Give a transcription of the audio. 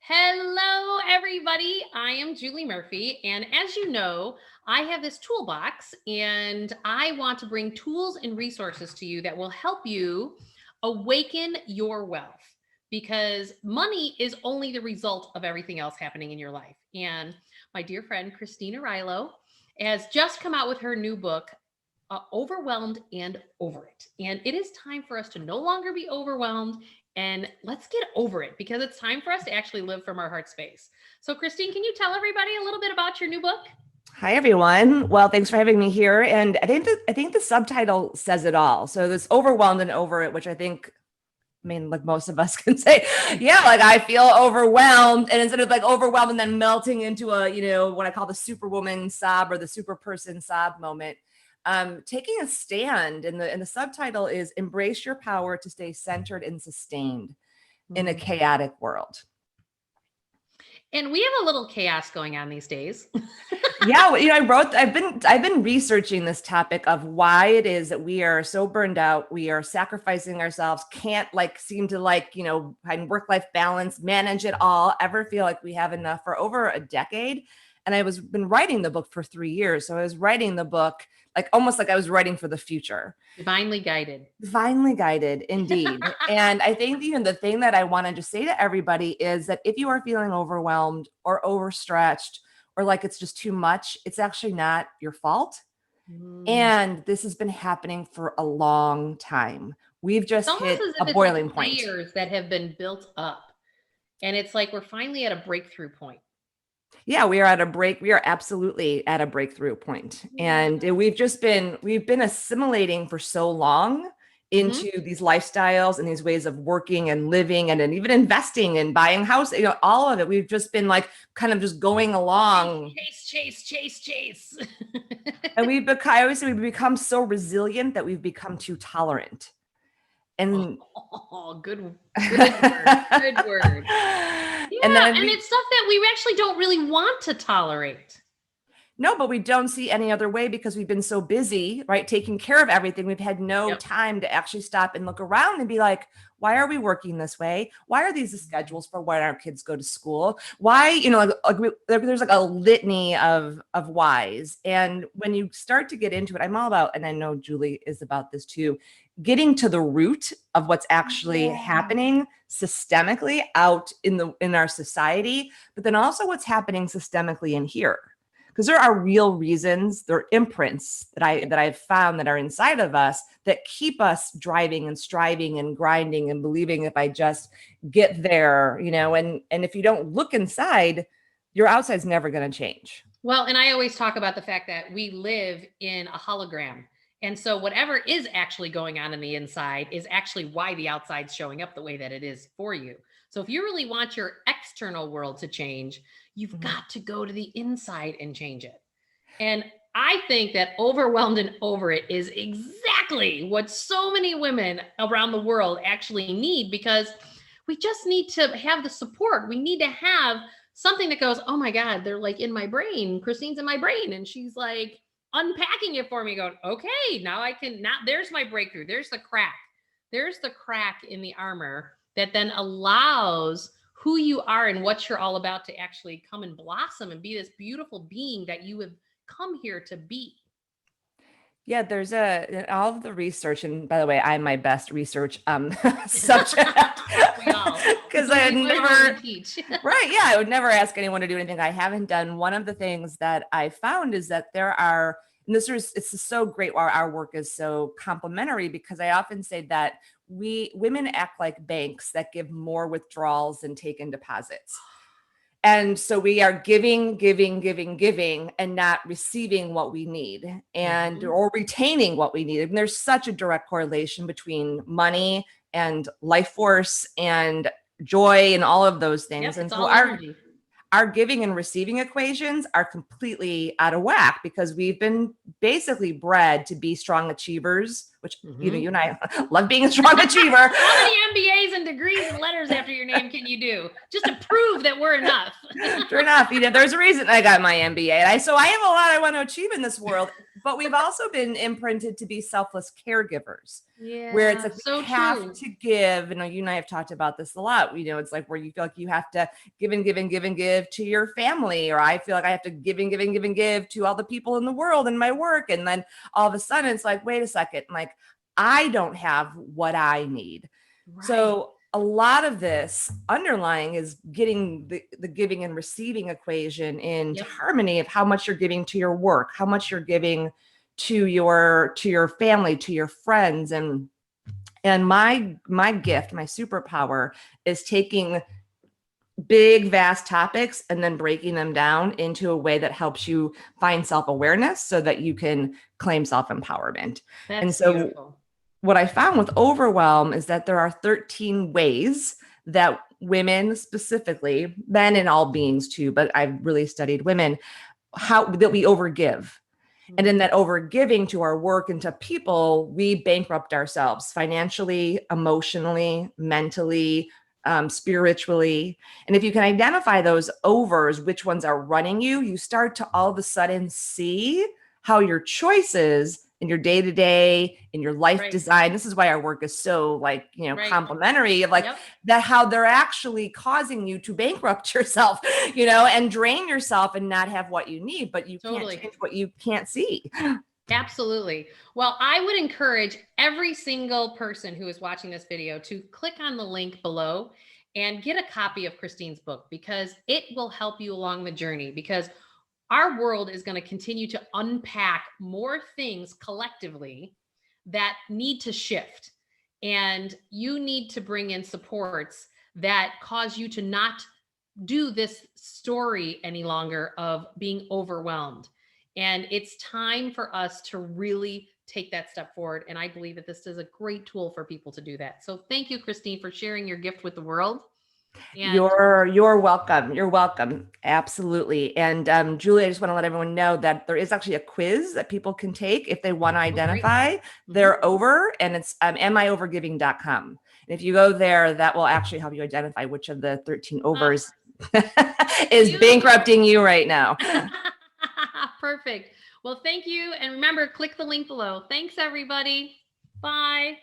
Hello, everybody. I am Julie Murphy. And as you know, I have this toolbox and I want to bring tools and resources to you that will help you awaken your wealth because money is only the result of everything else happening in your life. And my dear friend, Christina Arylo, has just come out with her new book, Overwhelmed and Over It. And it is time for us to no longer be overwhelmed and let's get over it because it's time for us to actually live from our heart space. So, Christine, can you tell everybody a little bit about your new book? Hi, everyone. Well, thanks for having me here. And I think the subtitle says it all. So this overwhelmed and over it, which like most of us can say, yeah, like I feel overwhelmed. And instead of like overwhelmed and then melting into what I call the superwoman sob or the super person sob moment, taking a stand. And the subtitle is Embrace Your Power to Stay Centered and Sustained in a Chaotic World. And we have a little chaos going on these days. Yeah, I've been researching this topic of why it is that we are so burned out, we are sacrificing ourselves, can't seem to find work-life balance, manage it all, ever feel like we have enough for over a decade. And been writing the book for 3 years. So I was writing the book almost like I was writing for the future. Divinely guided. Divinely guided, indeed. And I think the thing that I wanted to say to everybody is that if you are feeling overwhelmed or overstretched or like it's just too much, it's actually not your fault. And this has been happening for a long time. We've just hit a boiling point. Layers that have been built up. And it's like we're finally at a breakthrough point. Yeah, we are absolutely at a breakthrough point. And we've been assimilating for so long into these lifestyles and these ways of working and living and even investing and buying house, all of it. We've just been kind of just going along. Chase. And I always say we've become so resilient that we've become too tolerant. And good word. Good word. Yeah, and it's stuff that we actually don't really want to tolerate. No, but we don't see any other way because we've been so busy, right? Taking care of everything. We've had no time to actually stop and look around and be like, why are we working this way? Why are these the schedules for when our kids go to school? Why, there's a litany of whys. And when you start to get into it, I'm all about, and I know Julie is about this too, getting to the root of what's actually happening systemically out in our society, but then also what's happening systemically in here. Because there are real reasons, there are imprints that I've found that are inside of us that keep us driving and striving and grinding and believing if I just get there, and if you don't look inside, your outside's never going to change. Well, and I always talk about the fact that we live in a hologram. And so whatever is actually going on in the inside is actually why the outside's showing up the way that it is for you. So if you really want your external world to change, you've got to go to the inside and change it. And I think that overwhelmed and over it is exactly what so many women around the world actually need, because we just need to have the support. We need to have something that goes, oh my God, they're in my brain. Christine's in my brain. And she's unpacking it for me, going, okay, now there's my breakthrough. There's the crack. There's the crack in the armor that then allows who you are and what you're all about to actually come and blossom and be this beautiful being that you have come here to be. Yeah, there's all of the research, and by the way, I'm my best research subject. Because I would never teach. Right. Yeah, I would never ask anyone to do anything I haven't done. One of the things that I found is that there are, and it's so great why our work is so complementary, because I often say that women act like banks that give more withdrawals than take in deposits. And so we are giving, and not receiving what we need or retaining what we need. And there's such a direct correlation between money and life force and joy and all of those things. And so our giving and receiving equations are completely out of whack because we've been basically bred to be strong achievers, which you and I love being a strong achiever. How many MBAs and degrees and letters after your name can you do just to prove that we're enough? Sure enough, there's a reason I got my MBA. So I have a lot I want to achieve in this world, But we've also been imprinted to be selfless caregivers. Yeah. Where it's like so we have true. to give, you and I have talked about this a lot. It's like where you feel like you have to give and give and give and give to your family, or I feel like I have to give and give and give and give to all the people in the world and my work. And then all of a sudden it's like, wait a second, like I don't have what I need. Right. So a lot of this underlying is getting the giving and receiving equation in harmony of how much you're giving to your work, how much you're giving to your family, to your friends. And my gift, my superpower is taking big, vast topics and then breaking them down into a way that helps you find self-awareness so that you can claim self-empowerment. And so beautiful. What I found with overwhelm is that there are 13 ways that women, specifically, men and all beings too, but I've really studied women, how that we overgive. And in that overgiving to our work and to people, we bankrupt ourselves financially, emotionally, mentally, spiritually. And if you can identify those overs, which ones are running you, you start to all of a sudden see how your choices in your day-to-day, in your life design. This is why our work is so complementary of that, how they're actually causing you to bankrupt yourself, and drain yourself and not have what you need, but you can't change what you can't see. Absolutely. Well, I would encourage every single person who is watching this video to click on the link below and get a copy of Christine's book, because it will help you along the journey, because our world is going to continue to unpack more things collectively that need to shift. And you need to bring in supports that cause you to not do this story any longer of being overwhelmed. And it's time for us to really take that step forward. And I believe that this is a great tool for people to do that. So thank you, Christine, for sharing your gift with the world. And you're welcome. You're welcome. Absolutely. And Julie, I just want to let everyone know that there is actually a quiz that people can take if they want to identify their over, and it's amiOvergiving.com. And if you go there, that will actually help you identify which of the 13 overs is bankrupting you right now. Perfect. Well, thank you. And remember, click the link below. Thanks, everybody. Bye.